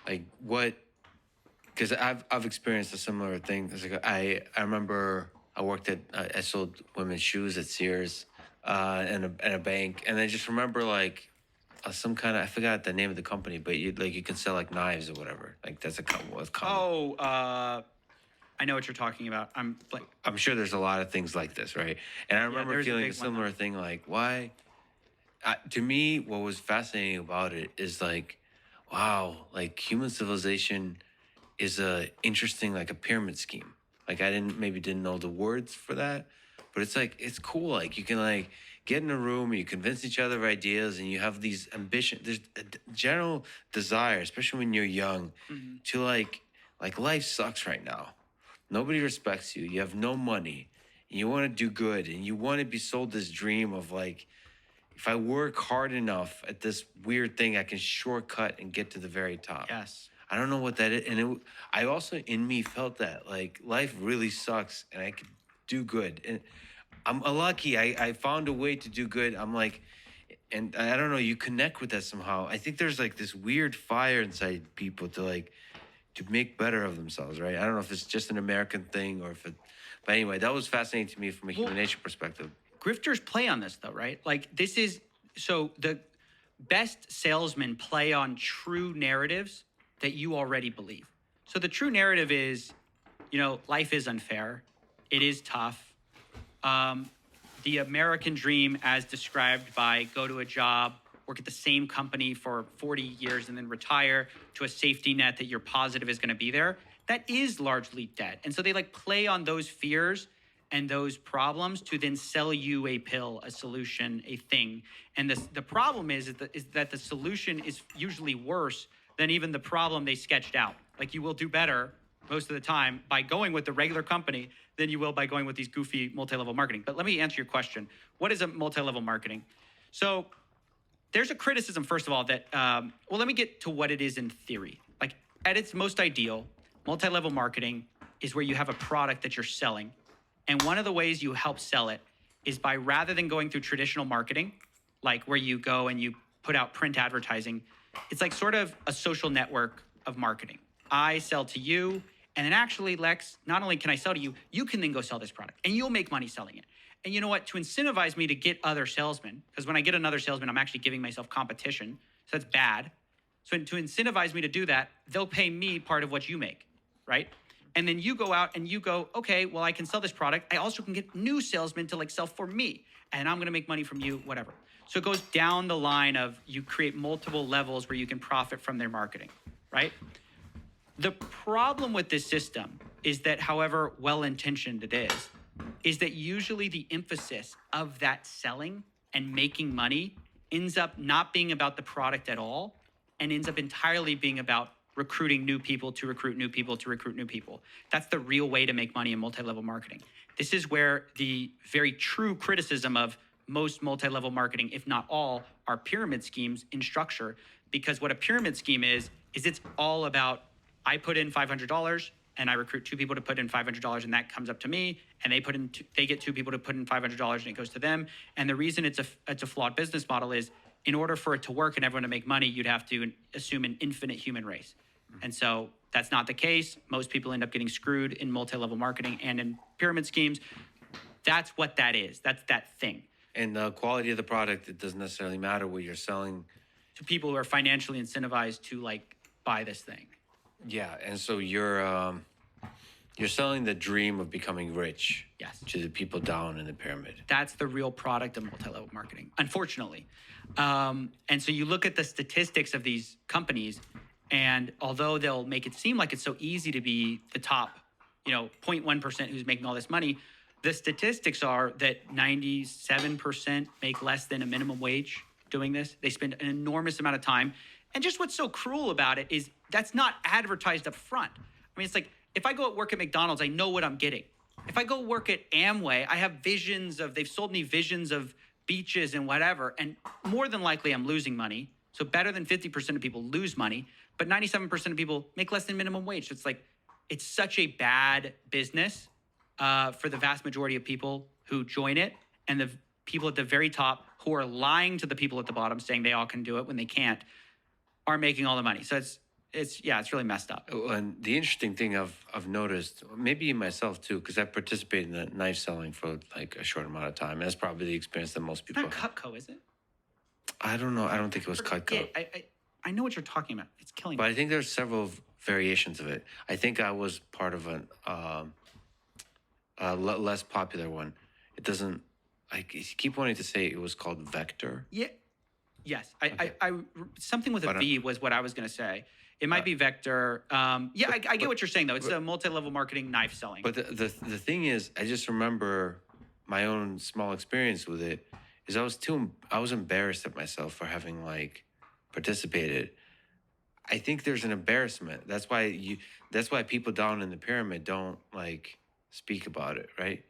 Like what? Because I've experienced a similar thing. It's like I remember I worked at I sold women's shoes at Sears, in a bank, and I just remember like some kind of I forgot the name of the company, but you can sell like knives or whatever. Like that's a what's common. Oh, I know what you're talking about. I'm sure there's a lot of things like this, right? And I remember there's a feeling a big one, similar thing, like why? To me, what was fascinating about it is like, wow, like human civilization is a interesting like a pyramid scheme. Like I didn't know the words for that, but it's like it's cool. Like you can like get in a room, you convince each other of ideas, and you have these ambition. There's a general desire, especially when you're young, to like life sucks right now. Nobody respects you. You have no money. And you want to do good, and you want to be sold this dream of like if I work hard enough at this weird thing, I can shortcut and get to the very top. Yes. I don't know what that is. And I also in me felt that like life really sucks and I could do good. And I'm lucky. I found a way to do good. I'm like, and I don't know, you connect with that somehow. I think there's like this weird fire inside people to make better of themselves, right? I don't know if it's just an American thing or if it, but anyway, that was fascinating to me from a human nature perspective. Grifters play on this though, right? Like this is so the best salesmen play on true narratives that you already believe. So the true narrative is, life is unfair. It is tough. The American dream, as described by go to a job, work at the same company for 40 years and then retire to a safety net that you're positive is going to be there, that is largely dead. And so they like play on those fears and those problems to then sell you a pill, a solution, a thing. And the problem is that the solution is usually worse than even the problem they sketched out. Like you will do better most of the time by going with the regular company than you will by going with these goofy multi-level marketing. But let me answer your question. What is a multi-level marketing? So there's a criticism, first of all, that, let me get to what it is in theory. Like at its most ideal, multi-level marketing is where you have a product that you're selling. And one of the ways you help sell it is by rather than going through traditional marketing, like where you go and you put out print advertising, it's like sort of a social network of marketing. I sell to you, and then actually, Lex, not only can I sell to you, you can then go sell this product, and you'll make money selling it. And you know what? To incentivize me to get other salesmen, because when I get another salesman, I'm actually giving myself competition, so that's bad. So to incentivize me to do that, they'll pay me part of what you make, right? And then you go out and you go, okay, well, I can sell this product. I also can get new salesmen to like sell for me, and I'm going to make money from you, whatever. So it goes down the line of you create multiple levels where you can profit from their marketing, right? The problem with this system is that however well-intentioned it is that usually the emphasis of that selling and making money ends up not being about the product at all and ends up entirely being about recruiting new people to recruit new people to recruit new people. That's the real way to make money in multi-level marketing. This is where the very true criticism of most multi-level marketing, if not all, are pyramid schemes in structure. Because what a pyramid scheme is it's all about I put in $500 and I recruit two people to put in $500 and that comes up to me, and they get two people to put in $500 and it goes to them. And the reason it's a flawed business model is in order for it to work and everyone to make money, you'd have to assume an infinite human race. And so that's not the case. Most people end up getting screwed in multi-level marketing and in pyramid schemes. That's what that is. That's that thing. And the quality of the product, it doesn't necessarily matter what you're selling. To people who are financially incentivized to like buy this thing. Yeah, and so you're selling the dream of becoming rich. Yes. To the people down in the pyramid. That's the real product of multi-level marketing, unfortunately. And so you look at the statistics of these companies, and although they'll make it seem like it's so easy to be the top, 0.1% who's making all this money, the statistics are that 97% make less than a minimum wage doing this. They spend an enormous amount of time. And just what's so cruel about it is that's not advertised up front. I mean, it's like if I go work at McDonald's, I know what I'm getting. If I go work at Amway, I have they've sold me visions of beaches and whatever. And more than likely, I'm losing money. So better than 50% of people lose money, but 97% of people make less than minimum wage. So it's like, it's such a bad business for the vast majority of people who join it. And the people at the very top who are lying to the people at the bottom saying they all can do it when they can't are making all the money. So It's really messed up. Oh, and the interesting thing I've noticed, maybe myself too, because I participated in the knife selling for like a short amount of time. That's probably the experience that most It's people not have. Cutco, is it? I don't know. I don't think it was Yeah, Cutco, I know what you're talking about. It's killing but me. I think there's several variations of it. I think I was part of less popular one. It doesn't. I keep wanting to say it was called Vector. Yeah. Yes. Okay. Something with a But, V was what I was going to say. It might uh, be Vector. Yeah, I get but- what you're saying though. It's a multi-level marketing knife selling. But the thing is, I just remember my own small experience with it. Is I was embarrassed at myself for having like participated. I think there's an embarrassment. That's why people down in the pyramid don't like speak about it, right?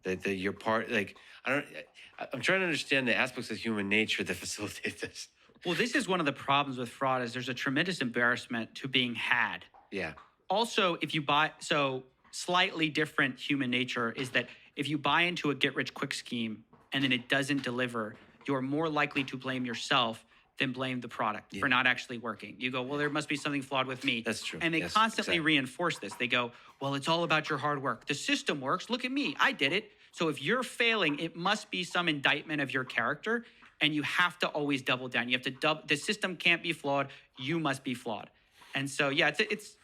That you're part like I'm trying to understand the aspects of human nature that facilitate this. Well, this is one of the problems with fraud is there's a tremendous embarrassment to being had. Yeah. Also, if you buy, so slightly different human nature is that if you buy into a get rich quick scheme and then it doesn't deliver, you're more likely to blame yourself than blame the product for not actually working. You go, well, there must be something flawed with me. That's true. And they Yes, constantly exactly. reinforce this. They go, well, it's all about your hard work. The system works. Look at me. I did it. So if you're failing, it must be some indictment of your character. And you have to always double down. You have to the system can't be flawed. You must be flawed. And so, yeah, it's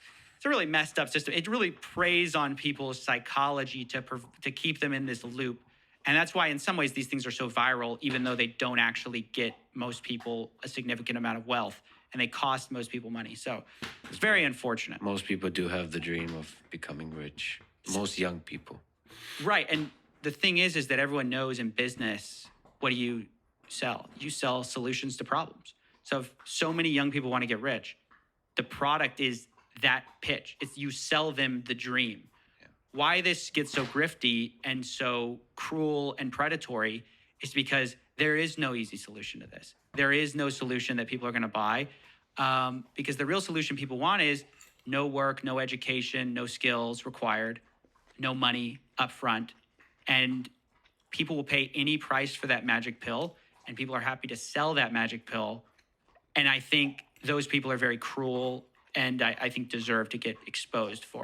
a really messed up system. It really preys on people's psychology to keep them in this loop. And that's why in some ways these things are so viral, even though they don't actually get most people a significant amount of wealth and they cost most people money. So it's very unfortunate. Most people do have the dream of becoming rich. Most young people. Right. And the thing is that everyone knows in business, what do you sell? You sell solutions to problems. So if so many young people want to get rich, the product is that pitch. It's you sell them the dream. Why this gets so grifty and so cruel and predatory is because there is no easy solution to this. There is no solution that people are going to buy because the real solution people want is no work, no education, no skills required, no money upfront, and people will pay any price for that magic pill, and people are happy to sell that magic pill. And I think those people are very cruel and I think deserve to get exposed for